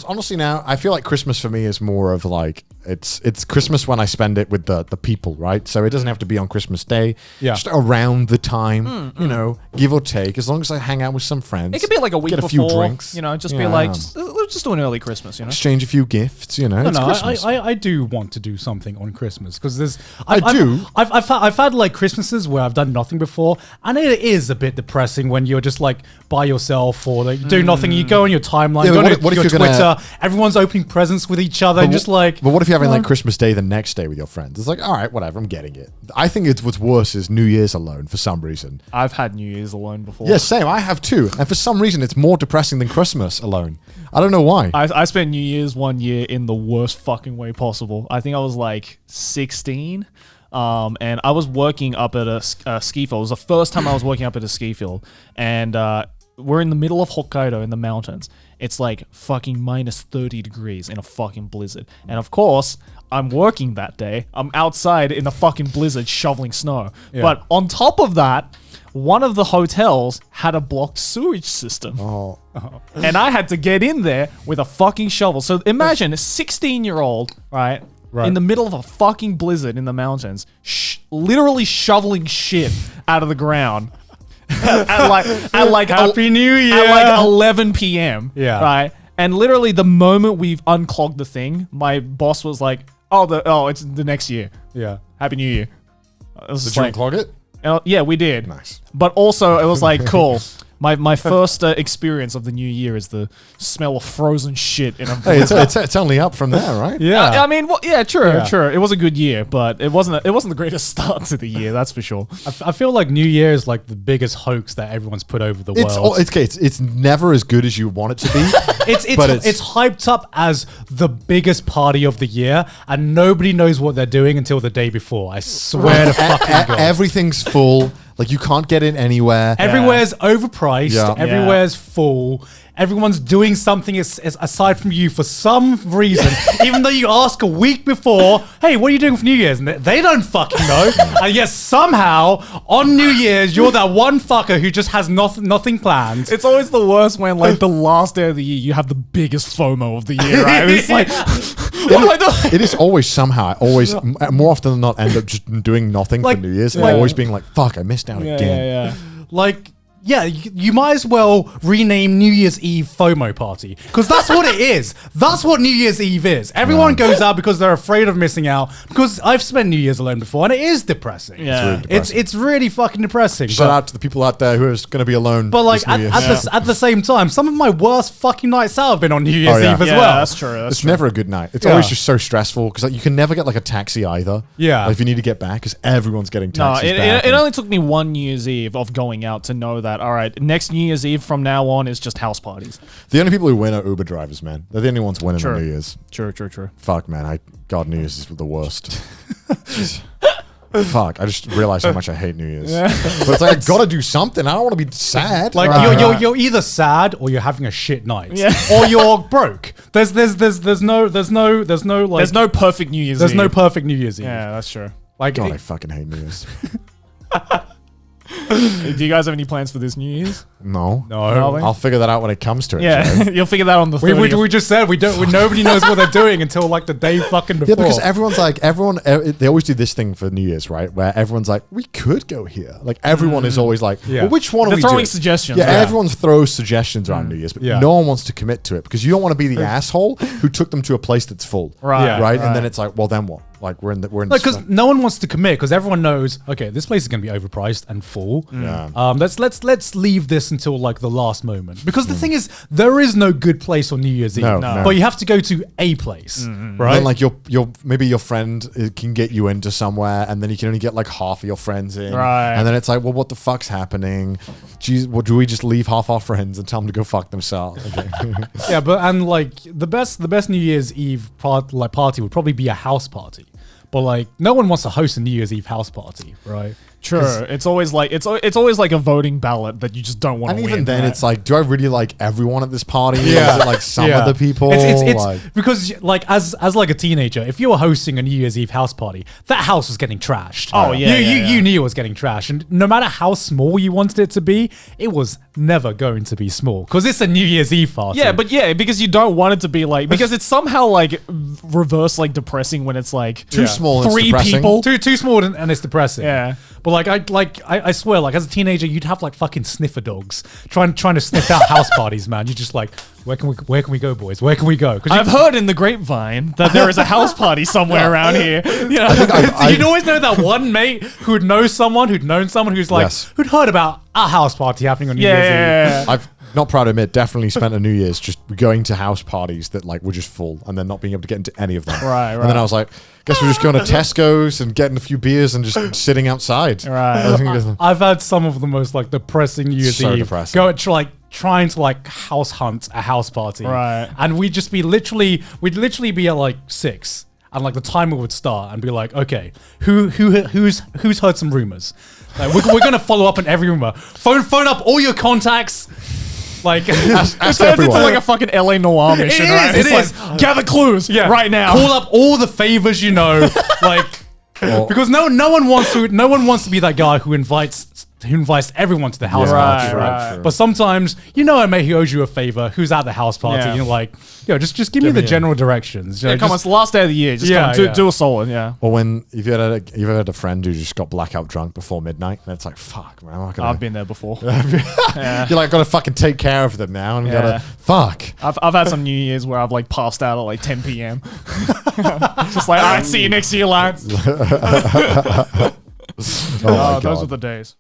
Honestly, now I feel like Christmas for me is more of like it's Christmas when I spend it with the people, right? So it doesn't have to be on Christmas Day. Yeah. Just around the time, you know, give or take. As long as I hang out with some friends, It could be like a week get before. a few drinks. You know, just be Yeah. like, let's just do an early Christmas. You know. exchange a few gifts. You know, No, it's no, Christmas. I do want to do something on Christmas because there's. I've had like Christmases where I've done nothing before, and it is a bit depressing when you're just like by yourself or like do nothing. You go on your timeline, Yeah, go but on what if your you're Twitter. gonna- Everyone's opening presents with each other, and just like. But what if you're having like Christmas Day the next day with your friends? It's like, all right, whatever, I'm getting it. I think it's what's worse is New Year's alone for some reason. I've had New Year's alone before. Yeah, same. I have too. And for some reason, it's more depressing than Christmas alone. I don't know why. I spent New Year's one year in the worst fucking way possible. I think I was like 16. And I was working up at a ski field. It was the first time I was working up at a ski field. And we're in the middle of Hokkaido in the mountains. It's like fucking minus 30 degrees in a fucking blizzard. And of course, I'm working that day. I'm outside in a fucking blizzard shoveling snow. Yeah. But on top of that, one of the hotels had a blocked sewage system. Oh, And I had to get in there with a fucking shovel. So imagine a 16-year-old, right? In the middle of a fucking blizzard in the mountains, literally shoveling shit out of the ground. at like Happy New Year. At like 11 p.m. Yeah. Right? And literally the moment we've unclogged the thing, my boss was like, it's the next year. Yeah. Happy New Year. It was did just you like, unclog it? yeah, we did. Nice. But also, it was like, cool. My first experience of the new year is the smell of frozen shit in a Hey, it's only up from there, right? Yeah. I mean, well, yeah, true. Yeah. It was a good year, but it wasn't the greatest start to the year, that's for sure. I feel like New Year is like the biggest hoax that everyone's put over the world. It's never as good as you want it to be. It's hyped up as the biggest party of the year, and nobody knows what they're doing until the day before. I swear to fucking God. Everything's full. Like you can't get in anywhere. Everywhere's overpriced. Yeah. Everywhere's full. Everyone's doing something aside from you for some reason. Even though you ask a week before, hey, what are you doing for New Year's? And they don't fucking know. And yet somehow on New Year's, you're that one fucker who just has nothing planned. It's always the worst when, like, the last day of the year, you have the biggest FOMO of the year, right? It's like, what am I doing? It is always somehow. I always, more often than not, end up just doing nothing Like, for New Year's and like- always being like, fuck, I missed out again. Like, yeah, you might as well rename New Year's Eve FOMO party, because that's what it is. That's what New Year's Eve is. Everyone goes out because they're afraid of missing out. Because I've spent New Year's alone before, and it is depressing. Yeah. It's really fucking depressing. Shout out to the people out there who are going to be alone. But like this New Year's. at the same time, some of my worst fucking nights out have been on New Year's yeah. Eve as Yeah, well. that's true. It's never a good night. It's always just so stressful because you can never get like a taxi either. Yeah. Like, if you need to get back, because everyone's getting No, taxis it back. only took me one New Year's Eve of going out to know that, all right, next New Year's Eve from now on is just house parties. The only people who win are Uber drivers, man. They're the only ones winning True. on New Year's. True. Fuck, man. God, New Year's is the worst. Fuck, I just realized how much I hate New Year's. But it's like, I gotta do something. I don't want to be sad. Like you're either sad or you're having a shit night, Yeah. or you're broke. There's no like There's no perfect New Year's Eve. there's no perfect New Year's Eve. Yeah, that's true. Like God, I fucking hate New Year's. Do you guys have any plans for this New Year's? No. Nothing? I'll figure that out when it comes to it. Joe. Yeah, you'll figure that on the 30th. we just said nobody knows what they're doing until like the day fucking before. Yeah, because everyone's like, they always do this thing for New Year's, right? Where everyone's like, we could go here. Like, everyone is always like, Yeah. well, which one are They're we throwing doing? suggestions. Yeah, Yeah. everyone throws suggestions around New Year's, but Yeah. no one wants to commit to it because you don't want to be the asshole who took them to a place that's full. Right, Yeah. Right? right. And then it's like, well, then what? Like, we're in because no one wants to commit because everyone knows, okay, this place is going to be overpriced and full. Yeah. Let's leave this until like the last moment, because the thing is, there is no good place on New Year's Eve, No, no. but you have to go to a place, And right? then like maybe your friend can get you into somewhere, and then you can only get like half of your friends in. Right. And then it's like, well, what the fuck's happening? Geez, well, do we just leave half our friends and tell them to go fuck themselves? Okay. Yeah, but and like the best New Year's Eve party would probably be a house party. But like no one wants to host a New Year's Eve house party, right? True. It's always like it's always like a voting ballot that you just don't want And to win. even then, right? it's like, do I really like everyone at this party? Yeah. Or is it like some Yeah. of the people? It's like, because like as like a teenager, if you were hosting a New Year's Eve house party, that house was getting trashed. Oh, yeah, you knew it was getting trashed, and no matter how small you wanted it to be, it was never going to be small because it's a New Year's Eve party. yeah, but because you don't want it to be like because it's somehow like reverse like depressing when it's like too small and three depressing. people. too small and it's depressing. Yeah. But I swear, like as a teenager, you'd have like fucking sniffer dogs trying to sniff out house parties, man. You're just like, where can we go, boys? Where can we go? 'Cause I've heard in the grapevine that there is a house party somewhere around here. You know? you'd always know that one mate who'd know someone who'd known someone who's like Yes. who'd heard about a house party happening on New Year's Eve. yeah. I've not proud to admit, definitely spent a New Year's just going to house parties that like were just full and then not being able to get into any of them. Right, And then I was like, guess we're just going to Tesco's and getting a few beers and just sitting outside. Right. I think it's- I've had some of the most like depressing New Year's So Eve. depressing. Go at trying to like house hunt a house party. Right. And we'd literally be at like 6. And like the timer would start and be like, okay, who's heard some rumors? Like we're gonna follow up on every rumor. Phone up all your contacts. Like It ask turns into everyone. like a fucking LA noir mission, is, right? it It's is. like, gather clues right now. Call up all the favors you know, like because no one wants to be that guy who invites everyone to the house Yeah, party, right, right? right. But sometimes you know a mate who owes you a favor, who's at the house party, Yeah. and you're like, yo, just give me the me a- general directions. Yeah, come on, it's the last day of the year. Just Yeah, come, yeah. do a solid, yeah. Or when you've ever had a friend who just got blackout drunk before midnight, and it's like, fuck, man, I'm not gonna. I've been there before. You're like, gotta fucking take care of them now, and Yeah. gotta fuck. I've had some New Year's where I've like passed out at like 10 p.m. Just like, all right, see you next year, lads. Oh my Those God. were the days.